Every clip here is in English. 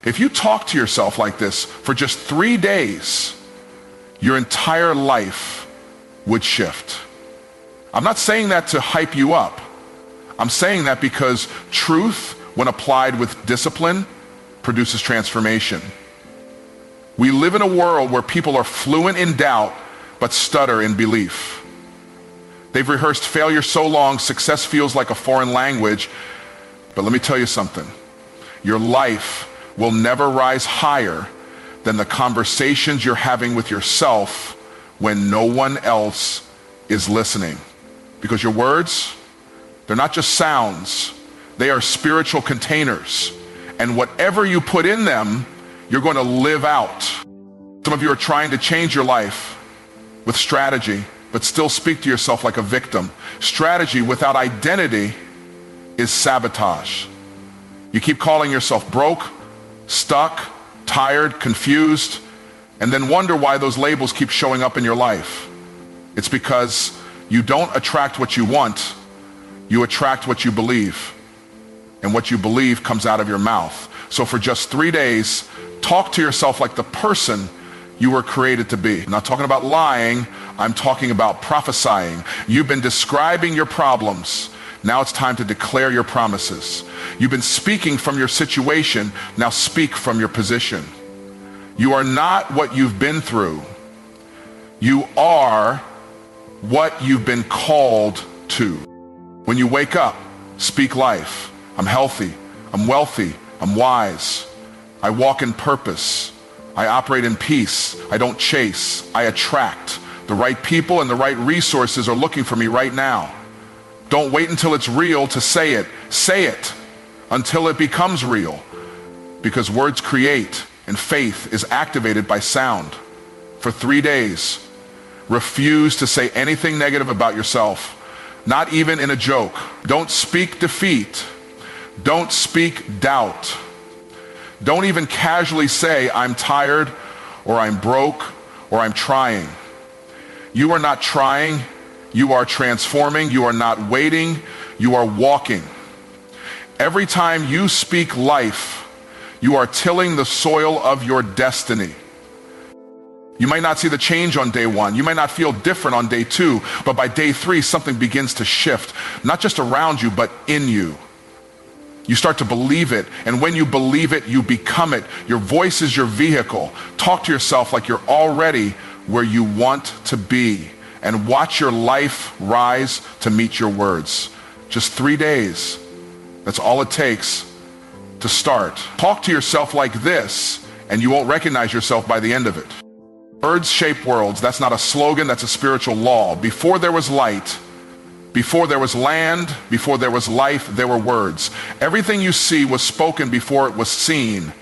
If you talk to yourself like this for just 3 days, your entire life would shift. I'm not saying that to hype you up. I'm saying that because truth, when applied with discipline, produces transformation. We live in a world where people are fluent in doubt, but stutter in belief. They've rehearsed failure so long, success feels like a foreign language. But let me tell you something. Your life will never rise higher than the conversations you're having with yourself when no one else is listening. Because your words, they're not just sounds, they are spiritual containers. And whatever you put in them, you're going to live out. Some of you are trying to change your life with strategy, but still speak to yourself like a victim. Strategy without identity is sabotage. You keep calling yourself broke, stuck, tired, confused, and then wonder why those labels keep showing up in your life. It's because you don't attract what you want, you attract what you believe. And what you believe comes out of your mouth. So for just 3 days, talk to yourself like the person you were created to be. I'm not talking about lying, I'm talking about prophesying. You've been describing your problems. Now it's time to declare your promises. You've been speaking from your situation. Now speak from your position. You are not what you've been through. You are what you've been called to. When you wake up, speak life. I'm healthy. I'm wealthy. I'm wise. I walk in purpose. I operate in peace. I don't chase. I attract. The right people and the right resources are looking for me right now. Don't wait until it's real to say it. Say it until it becomes real. Because words create and faith is activated by sound. For 3 days, refuse to say anything negative about yourself, not even in a joke. Don't speak defeat. Don't speak doubt. Don't even casually say, I'm tired, or I'm broke, or I'm trying. You are not trying. You are transforming. You are not waiting. You are walking. Every time you speak life, you are tilling the soil of your destiny. You might not see the change on day 1. You might not feel different on day 2, but by day 3, something begins to shift, not just around you, but in you. You start to believe it, and when you believe it, you become it. Your voice is your vehicle. Talk to yourself like you're already where you want to be, and watch your life rise to meet your words. Just 3 days. That's all it takes to start. Talk to yourself like this, and you won't recognize yourself by the end of it. Words shape worlds. That's not a slogan, that's a spiritual law. Before there was light, before there was land, before there was life, there were words. Everything you see was spoken before it was seen.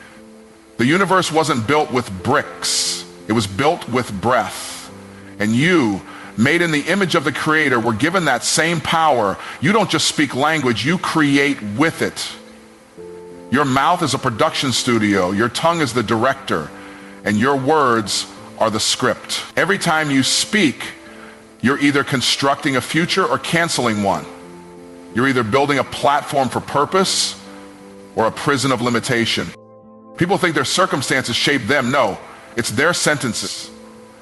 The universe wasn't built with bricks. It was built with breath. And you, made in the image of the Creator, were given that same power. You don't just speak language, you create with it. Your mouth is a production studio. Your tongue is the director. And your words are the script. Every time you speak, you're either constructing a future or canceling one. You're either building a platform for purpose or a prison of limitation. People think their circumstances shape them. No, it's their sentences.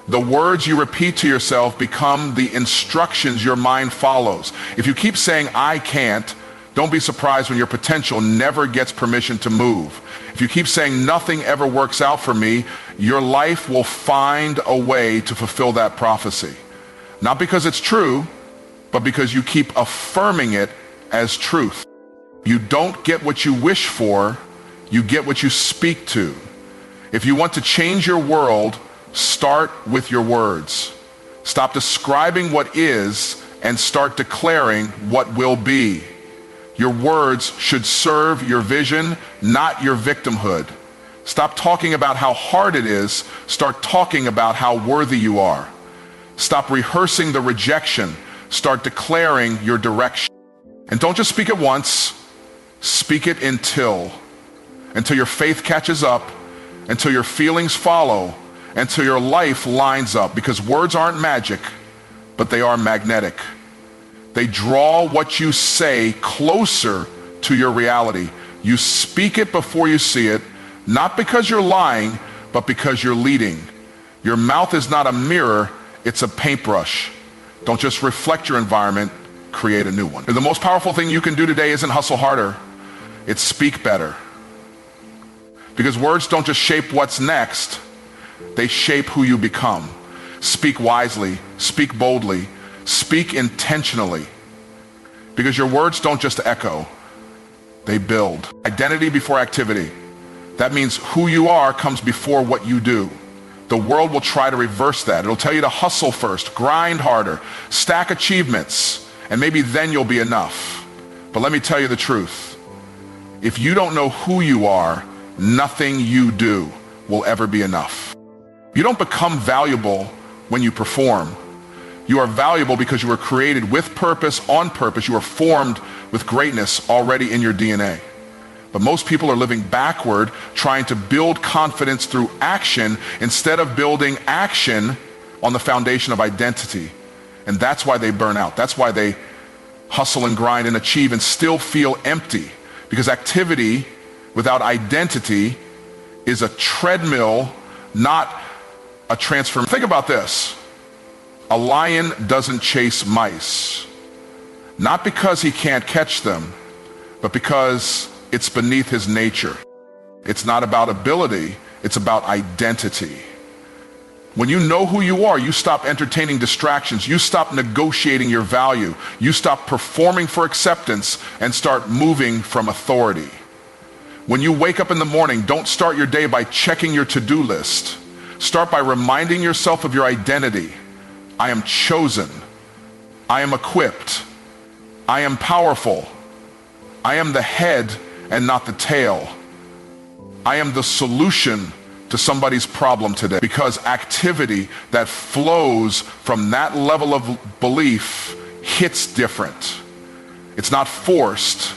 The words you repeat to yourself become the instructions your mind follows. If you keep saying, I can't, don't be surprised when your potential never gets permission to move. If you keep saying nothing ever works out for me, your life will find a way to fulfill that prophecy. Not because it's true, but because you keep affirming it as truth. You don't get what you wish for, you get what you speak to. If you want to change your world, start with your words. Stop describing what is and start declaring what will be. Your words should serve your vision, not your victimhood. Stop talking about how hard it is, start talking about how worthy you are. Stop rehearsing the rejection. Start declaring your direction. And don't just speak it once. Speak it until your faith catches up, until your feelings follow, until your life lines up. Because words aren't magic, but they are magnetic. They draw what you say closer to your reality. You speak it before you see it. Not because you're lying, but because you're leading. Your mouth is not a mirror, it's a paintbrush. Don't just reflect your environment, create a new one. And the most powerful thing you can do today isn't hustle harder, it's speak better. Because words don't just shape what's next, they shape who you become. Speak wisely, speak boldly, speak intentionally. Because your words don't just echo, they build. Identity before activity. That means who you are comes before what you do. The world will try to reverse that. It'll tell you to hustle first, grind harder, stack achievements, and maybe then you'll be enough. But let me tell you the truth. If you don't know who you are, nothing you do will ever be enough. You don't become valuable when you perform. You are valuable because you were created with purpose, on purpose. You are formed with greatness already in your DNA. But most people are living backward, trying to build confidence through action instead of building action on the foundation of identity. And that's why they burn out. That's why they hustle and grind and achieve and still feel empty. Because activity without identity is a treadmill, not a transformation. Think about this. A lion doesn't chase mice, not because he can't catch them, but because it's beneath his nature. It's not about ability, it's about identity. When you know who you are, you stop entertaining distractions, you stop negotiating your value, you stop performing for acceptance and start moving from authority. When you wake up in the morning, don't start your day by checking your to-do list. Start by reminding yourself of your identity. I am chosen. I am equipped. I am powerful. I am the head and not the tail. I am the solution to somebody's problem today, because activity that flows from that level of belief hits different. It's not forced,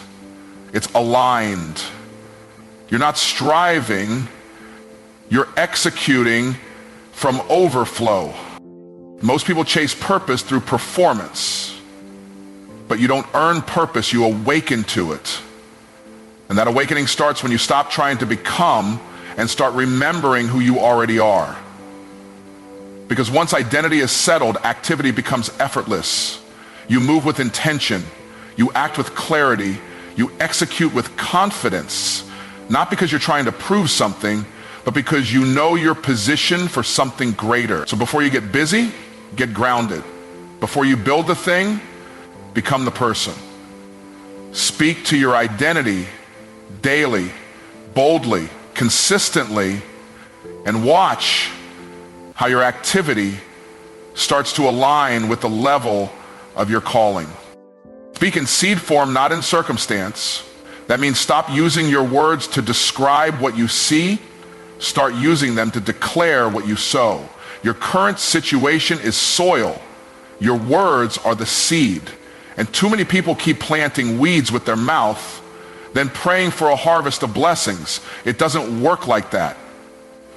it's aligned. You're not striving, you're executing from overflow. Most people chase purpose through performance, but you don't earn purpose, you awaken to it. And that awakening starts when you stop trying to become and start remembering who you already are. Because once identity is settled, activity becomes effortless. You move with intention, you act with clarity, you execute with confidence, not because you're trying to prove something, but because you know your position for something greater. So before you get busy, get grounded. Before you build the thing, become the person. Speak to your identity daily, boldly, consistently, and watch how your activity starts to align with the level of your calling. Speak in seed form, not in circumstance. That means stop using your words to describe what you see. Start using them to declare what you sow. Your current situation is soil. Your words are the seed. And too many people keep planting weeds with their mouth, then praying for a harvest of blessings. It doesn't work like that.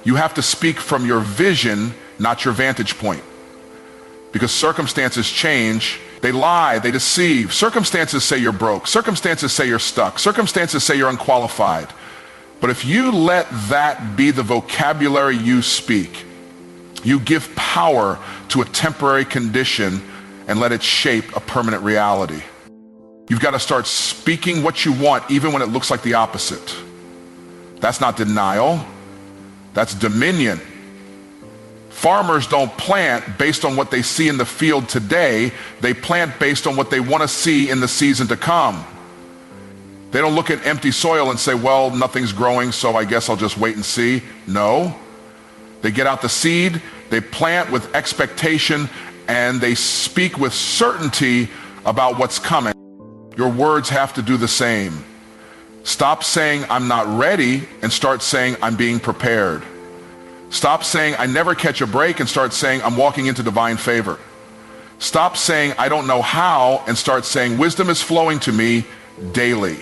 You have to speak from your vision, not your vantage point. Because circumstances change, they lie, they deceive. Circumstances say you're broke. Circumstances say you're stuck. Circumstances say you're unqualified. But if you let that be the vocabulary you speak, you give power to a temporary condition and let it shape a permanent reality. You've got to start speaking what you want even when it looks like the opposite. That's not denial, that's dominion. Farmers don't plant based on what they see in the field today, they plant based on what they want to see in the season to come. They don't look at empty soil and say, well, nothing's growing, so I guess I'll just wait and see. No. They get out the seed, they plant with expectation, and they speak with certainty about what's coming. Your words have to do the same. Stop saying, I'm not ready, and start saying, I'm being prepared. Stop saying, I never catch a break, and start saying, I'm walking into divine favor. Stop saying, I don't know how, and start saying, wisdom is flowing to me daily.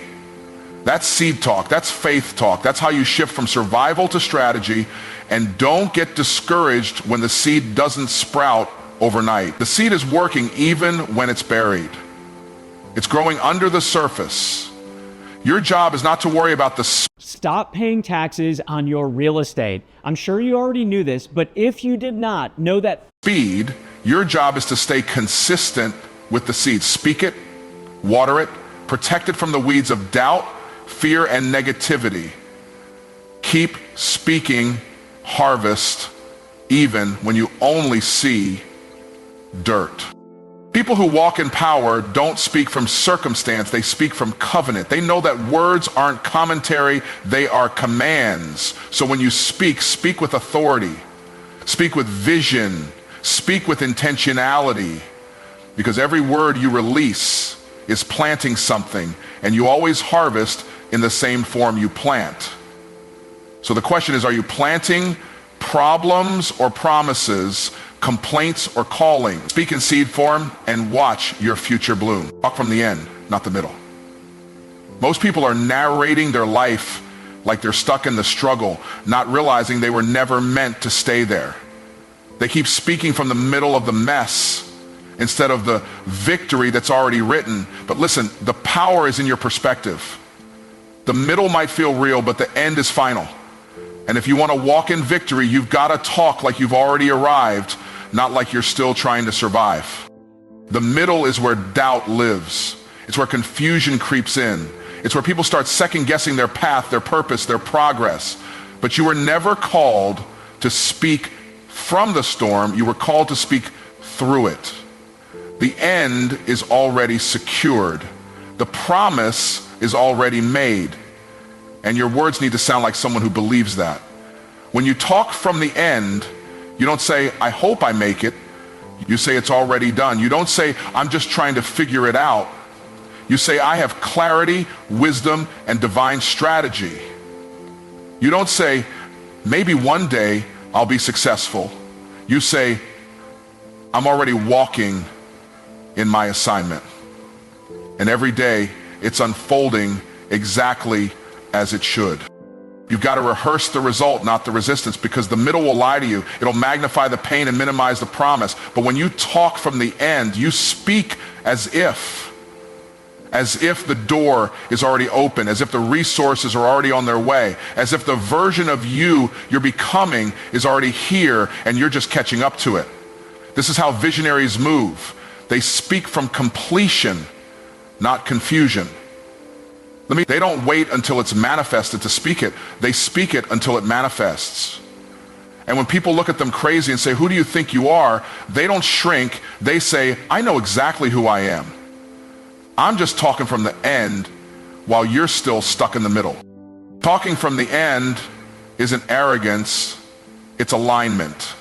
That's seed talk, that's faith talk. That's how you shift from survival to strategy. And don't get discouraged when the seed doesn't sprout overnight. The seed is working even when it's buried. It's growing under the surface. Your job is not to worry about the Stop paying taxes on your real estate. I'm sure you already knew this, but if you did not, know that speed. Your job is to stay consistent with the seed. Speak it, water it, protect it from the weeds of doubt, fear, and negativity. Keep speaking harvest even when you only see dirt. People who walk in power don't speak from circumstance, they speak from covenant. They know that words aren't commentary, they are commands. So when you speak, speak with authority, speak with vision, speak with intentionality, because every word you release is planting something, and you always harvest in the same form you plant. So the question is, are you planting problems or promises, complaints or calling? Speak in seed form and watch your future bloom. Talk from the end, not the middle. Most people are narrating their life like they're stuck in the struggle, not realizing they were never meant to stay there. They keep speaking from the middle of the mess instead of the victory that's already written. But listen, the power is in your perspective. The middle might feel real, but the end is final. And if you want to walk in victory, you've got to talk like you've already arrived, not like you're still trying to survive. The middle is where doubt lives. It's where confusion creeps in. It's where people start second guessing their path, their purpose, their progress. But you were never called to speak from the storm. You were called to speak through it. The end is already secured. The promise is already made. And your words need to sound like someone who believes that. When you talk from the end, you don't say, I hope I make it. You say it's already done. You don't say, I'm just trying to figure it out. You say, I have clarity, wisdom, and divine strategy. You don't say, maybe one day I'll be successful. You say, I'm already walking in my assignment. And every day it's unfolding exactly as it should. You've got to rehearse the result, not the resistance, because the middle will lie to you. It'll magnify the pain and minimize the promise. But when you talk from the end, you speak as if the door is already open, as if the resources are already on their way, as if the version of you're becoming is already here and you're just catching up to it. This is how visionaries move. They speak from completion, not confusion. They don't wait until it's manifested to speak it. They speak it until it manifests. And when people look at them crazy and say, who do you think you are? They don't shrink. They say, I know exactly who I am. I'm just talking from the end while you're still stuck in the middle. Talking from the end isn't arrogance, it's alignment.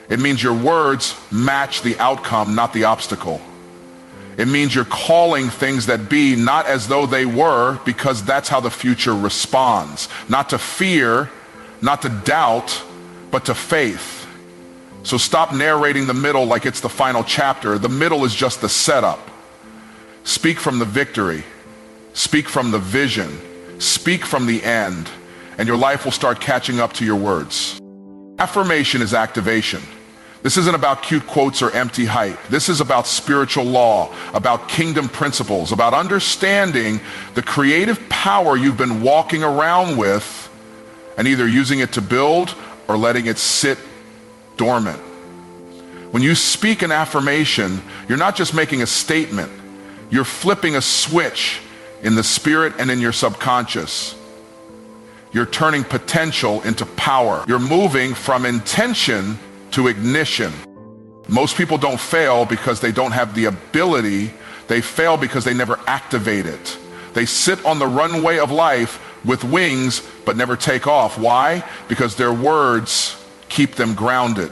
It means your words match the outcome, not the obstacle. It means you're calling things that be not as though they were, because that's how the future responds. Not to fear, not to doubt, but to faith. So stop narrating the middle like it's the final chapter. The middle is just the setup. Speak from the victory. Speak from the vision. Speak from the end. And your life will start catching up to your words. Affirmation is activation. This isn't about cute quotes or empty hype. This is about spiritual law, about kingdom principles, about understanding the creative power you've been walking around with and either using it to build or letting it sit dormant. When you speak an affirmation, you're not just making a statement. You're flipping a switch in the spirit and in your subconscious. You're turning potential into power. You're moving from intention to ignition. Most people don't fail because they don't have the ability. They fail because they never activate it. They sit on the runway of life with wings but never take off. Why? Because their words keep them grounded.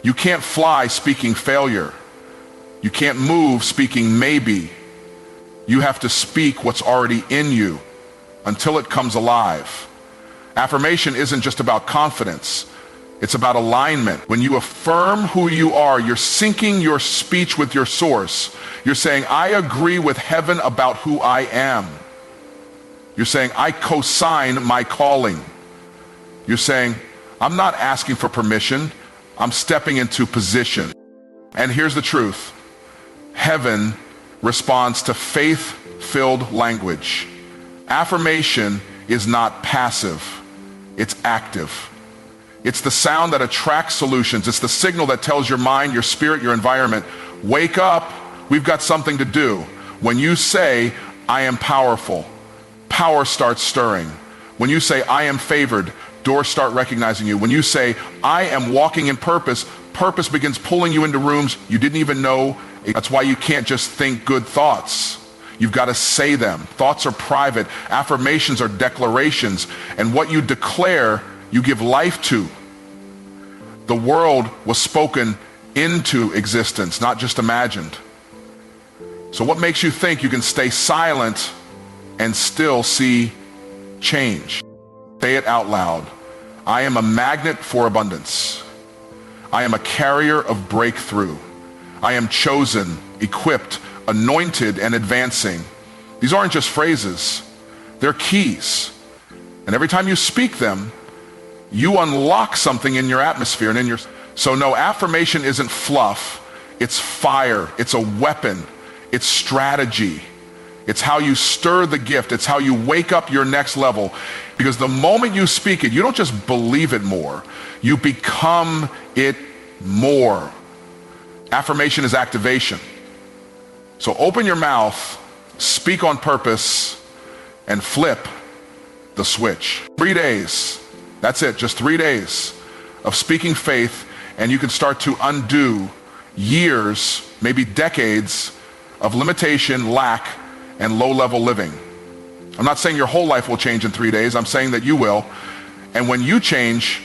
You can't fly speaking failure. You can't move speaking maybe. You have to speak what's already in you until it comes alive. Affirmation isn't just about confidence. It's about alignment. When you affirm who you are, you're syncing your speech with your source. You're saying, I agree with heaven about who I am. You're saying, I co-sign my calling. You're saying, I'm not asking for permission. I'm stepping into position. And here's the truth. Heaven responds to faith-filled language. Affirmation is not passive, it's active. It's the sound that attracts solutions. It's the signal that tells your mind, your spirit, your environment, wake up, we've got something to do. When you say, I am powerful, power starts stirring. When you say, I am favored, doors start recognizing you. When you say, I am walking in purpose, purpose begins pulling you into rooms you didn't even know. That's why you can't just think good thoughts. You've got to say them. Thoughts are private. Affirmations are declarations. And what you declare, you give life to. The world was spoken into existence, not just imagined. So what makes you think you can stay silent and still see change? Say it out loud. I am a magnet for abundance. I am a carrier of breakthrough. I am chosen, equipped, anointed, and advancing. These aren't just phrases, they're keys. And every time you speak them, you unlock something in your atmosphere and in your... So no, affirmation isn't fluff, it's fire, it's a weapon, it's strategy. It's how you stir the gift, it's how you wake up your next level. Because the moment you speak it, you don't just believe it more, you become it more. Affirmation is activation. So open your mouth, speak on purpose, and flip the switch. 3 days. That's it, just 3 days of speaking faith, and you can start to undo years, maybe decades of limitation, lack, and low-level living. I'm not saying your whole life will change in 3 days, I'm saying that you will. And when you change,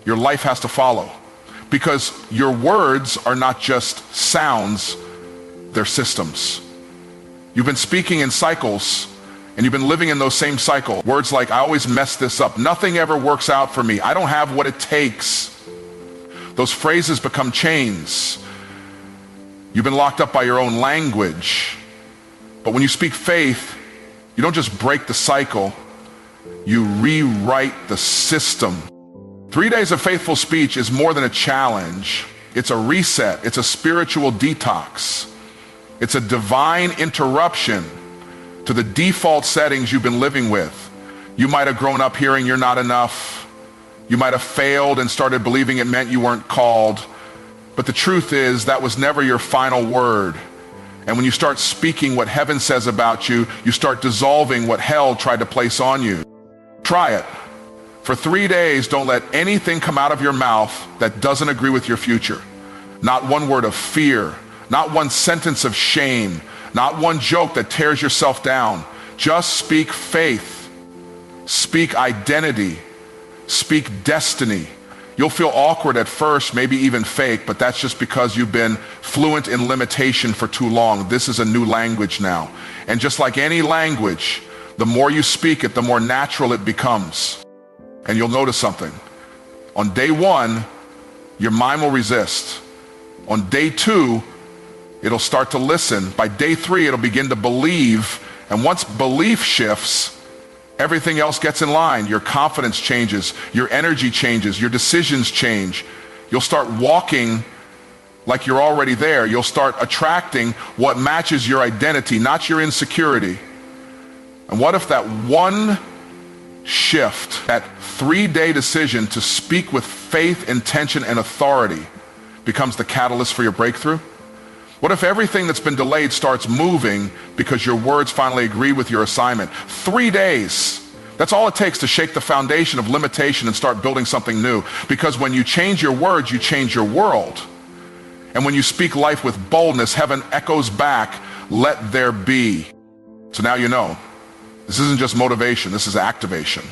your life has to follow. Because your words are not just sounds, they're systems. You've been speaking in cycles, and you've been living in those same cycles. Words like, I always mess this up. Nothing ever works out for me. I don't have what it takes. Those phrases become chains. You've been locked up by your own language. But when you speak faith, you don't just break the cycle, you rewrite the system. 3 days of faithful speech is more than a challenge. It's a reset. It's a spiritual detox. It's a divine interruption to the default settings you've been living with. You might have grown up hearing you're not enough. You might have failed and started believing it meant you weren't called. But the truth is that was never your final word. And when you start speaking what heaven says about you, you start dissolving what hell tried to place on you. Try it. For 3 days, don't let anything come out of your mouth that doesn't agree with your future. Not one word of fear, not one sentence of shame, not one joke that tears yourself down. Just speak faith, speak identity, speak destiny. You'll feel awkward at first, maybe even fake, but that's just because you've been fluent in limitation for too long. This is a new language now. And just like any language, the more you speak it, the more natural it becomes. And you'll notice something. On day 1, your mind will resist. On day 2, it'll start to listen. By day 3, it'll begin to believe. And once belief shifts, everything else gets in line. Your confidence changes, your energy changes, your decisions change. You'll start walking like you're already there. You'll start attracting what matches your identity, not your insecurity. And what if that one shift, that 3-day decision to speak with faith, intention, and authority becomes the catalyst for your breakthrough? What if everything that's been delayed starts moving because your words finally agree with your assignment? 3 days. That's all it takes to shake the foundation of limitation and start building something new. Because when you change your words, you change your world. And when you speak life with boldness, heaven echoes back, let there be. So now you know. This isn't just motivation, this is activation.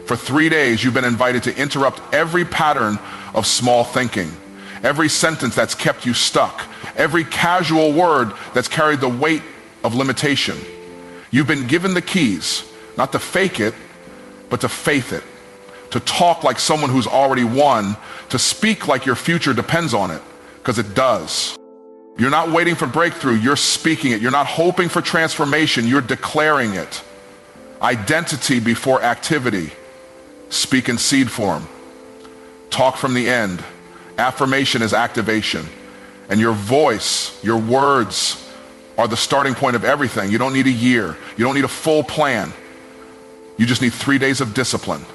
For 3 days, you've been invited to interrupt every pattern of small thinking, every sentence that's kept you stuck, every casual word that's carried the weight of limitation. You've been given the keys, not to fake it, but to faith it, to talk like someone who's already won, to speak like your future depends on it, because it does. You're not waiting for breakthrough, you're speaking it. You're not hoping for transformation, you're declaring it. Identity before activity. Speak in seed form. Talk from the end. Affirmation is activation. And your voice, your words are the starting point of everything. You don't need a year. You don't need a full plan. You just need 3 days of discipline.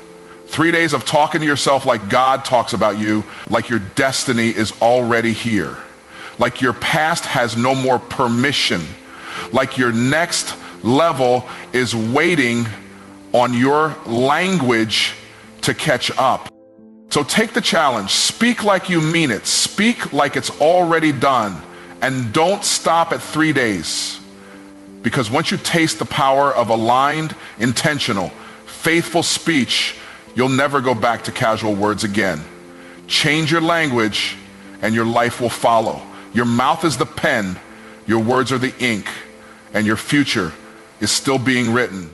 3 days of talking to yourself like God talks about you, like your destiny is already here, like your past has no more permission, like your next level is waiting on your language to catch up. So take the challenge, speak like you mean it, speak like it's already done, and don't stop at 3 days. Because once you taste the power of aligned, intentional, faithful speech, you'll never go back to casual words again. Change your language and your life will follow. Your mouth is the pen, your words are the ink, and your future is still being written.